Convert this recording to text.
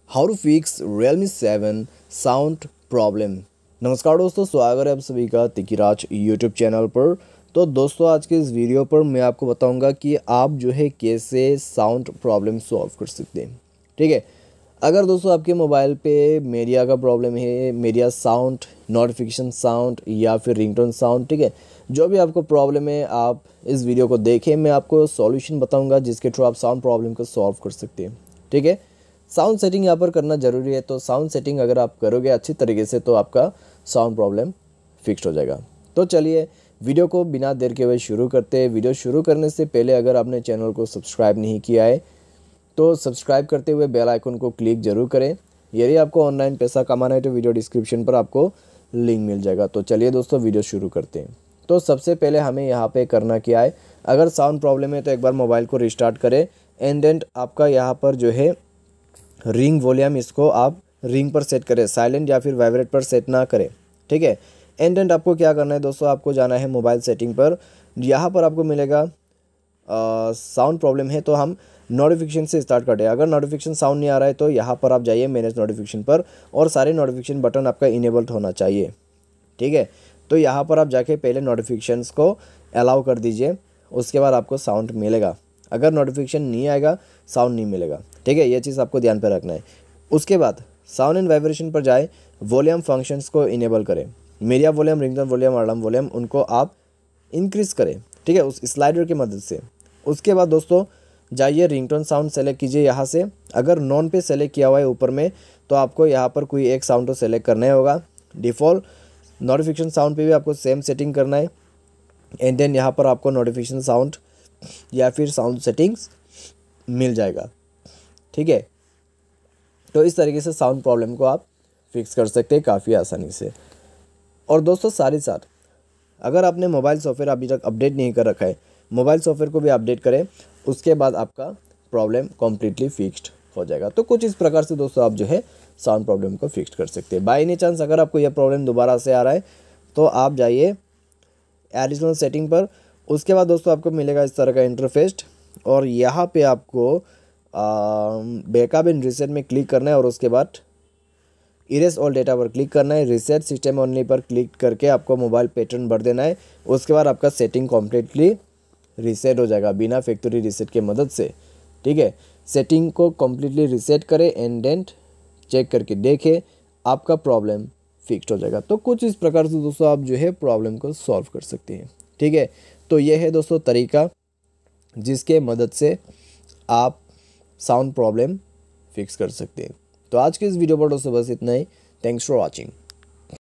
How to fix Realme 7 sound problem. नमस्कार दोस्तों, स्वागत है आप सभी का तिकिराज यूट्यूब चैनल पर। तो दोस्तों, आज के इस वीडियो पर मैं आपको बताऊंगा कि आप जो है कैसे साउंड प्रॉब्लम सॉल्व कर सकते हैं। ठीक है, अगर दोस्तों आपके मोबाइल पे मीडिया का प्रॉब्लम है, मीडिया साउंड, नोटिफिकेशन साउंड या फिर रिंगटोन साउंड, ठीक है, जो भी आपको प्रॉब्लम है आप इस वीडियो को देखें। मैं आपको सॉल्यूशन बताऊंगा जिसके थ्रू आप साउंड प्रॉब्लम को सॉल्व कर सकते हैं। ठीक है, साउंड सेटिंग यहाँ पर करना ज़रूरी है। तो साउंड सेटिंग अगर आप करोगे अच्छी तरीके से तो आपका साउंड प्रॉब्लम फिक्स हो जाएगा। तो चलिए वीडियो को बिना देर के हुए शुरू करते हैं। वीडियो शुरू करने से पहले अगर आपने चैनल को सब्सक्राइब नहीं किया है तो सब्सक्राइब करते हुए बेल आइकन को क्लिक जरूर करें। यदि आपको ऑनलाइन पैसा कमाना है तो वीडियो डिस्क्रिप्शन पर आपको लिंक मिल जाएगा। तो चलिए दोस्तों वीडियो शुरू करते हैं। तो सबसे पहले हमें यहाँ पे करना क्या है, अगर साउंड प्रॉब्लम है तो एक बार मोबाइल को रिस्टार्ट करें एंड देन आपका यहाँ पर जो है रिंग वॉल्यूम, इसको आप रिंग पर सेट करें, साइलेंट या फिर वाइब्रेट पर सेट ना करें। ठीक है, एंड देन आपको क्या करना है दोस्तों, आपको जाना है मोबाइल सेटिंग पर। यहाँ पर आपको मिलेगा साउंड प्रॉब्लम है तो हम नोटिफिकेशन से स्टार्ट करते हैं। अगर नोटिफिकेशन साउंड नहीं आ रहा है तो यहाँ पर आप जाइए मैनेज नोटिफिकेशन पर और सारे नोटिफिकेशन बटन आपका इनेबल्ड होना चाहिए। ठीक है, तो यहाँ पर आप जाके पहले नोटिफिकेशंस को अलाउ कर दीजिए, उसके बाद आपको साउंड मिलेगा। अगर नोटिफिकेशन नहीं आएगा साउंड नहीं मिलेगा। ठीक है, ये चीज़ आपको ध्यान पर रखना है। उसके बाद साउंड एंड वाइब्रेशन पर जाए, वॉल्यूम फंक्शंस को इनेबल करें। Media volume, ringtone volume, alarm volume, उनको आप इंक्रीज़ करें। ठीक है, उस स्लाइडर की मदद से। उसके बाद दोस्तों जाइए रिंगटोन साउंड सेलेक्ट कीजिए यहाँ से। अगर नॉन पे सेलेक्ट किया हुआ है ऊपर में तो आपको यहाँ पर कोई एक साउंड को सेलेक्ट करना होगा। डिफ़ॉल्ट नोटिफिकेशन साउंड पे भी आपको सेम सेटिंग करना है एंड देन यहाँ पर आपको नोटिफिकेशन साउंड या फिर साउंड सेटिंग्स मिल जाएगा। ठीक है, तो इस तरीके से साउंड प्रॉब्लम को आप फिक्स कर सकते हैं काफ़ी आसानी से। और दोस्तों साथ ही साथ अगर आपने मोबाइल सॉफ्टवेयर अभी तक अपडेट नहीं कर रखा है, मोबाइल सॉफ्टवेयर को भी अपडेट करें, उसके बाद आपका प्रॉब्लम कम्प्लीटली फिक्स्ड हो जाएगा। तो कुछ इस प्रकार से दोस्तों आप जो है साउंड प्रॉब्लम को फिक्स कर सकते हैं। बाय एनी चांस अगर आपको यह प्रॉब्लम दोबारा से आ रहा है तो आप जाइए एडिशनल सेटिंग पर। उसके बाद दोस्तों आपको मिलेगा इस तरह का इंटरफेस और यहाँ पे आपको बैकअप एंड रीसेट में क्लिक करना है और उसके बाद इरेज ऑल डेटा पर क्लिक करना है। रीसेट सिस्टम ओनली पर क्लिक करके आपको मोबाइल पैटर्न भर देना है। उसके बाद आपका सेटिंग कम्प्लीटली रीसेट हो जाएगा बिना फैक्ट्री रीसेट के मदद से। ठीक है, सेटिंग को कम्प्लीटली रीसेट करें एंड देन चेक करके देखें, आपका प्रॉब्लम फिक्स हो जाएगा। तो कुछ इस प्रकार से दोस्तों आप जो है प्रॉब्लम को सॉल्व कर सकते हैं। ठीक है, तो ये है दोस्तों तरीका जिसके मदद से आप साउंड प्रॉब्लम फिक्स कर सकते हैं। तो आज के इस वीडियो पर दोस्तों बस इतना ही। Thanks for watching.